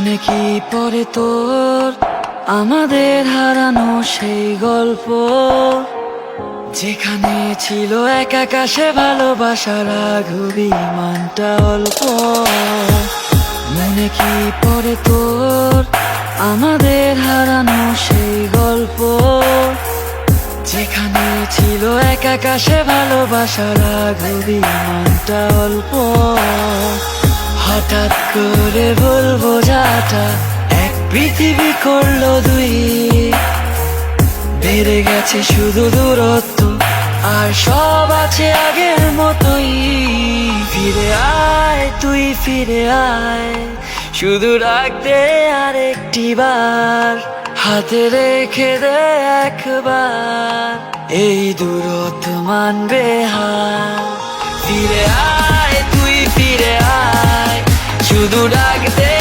মনে কি পড়ে তোর আমাদের হারানো সেই গল্প, যেখানে ছিল এক আকাশে ভালোবাসার অভিমানটা অল্প। মনে কি পড়ে তোর আমাদের হারানো সেই গল্প, যেখানে ছিল এক আকাশে ভালোবাসার অভিমানটা অল্প। হঠাৎ করে ভুল বোঝাটা এক পৃথিবী করলো দুই, বেড়ে গেছে শুধু দূরত্ব আর সব আছে আগের মতোই। ফিরে আয় তুই ফিরে আয়, শুধু ডাক দে আরেকটি বার, হাতে রেখে দে একবার, এই দূরত্ব মানবে হার। ফিরে আয় তুই ফিরে আয়, শুধু ডাক দে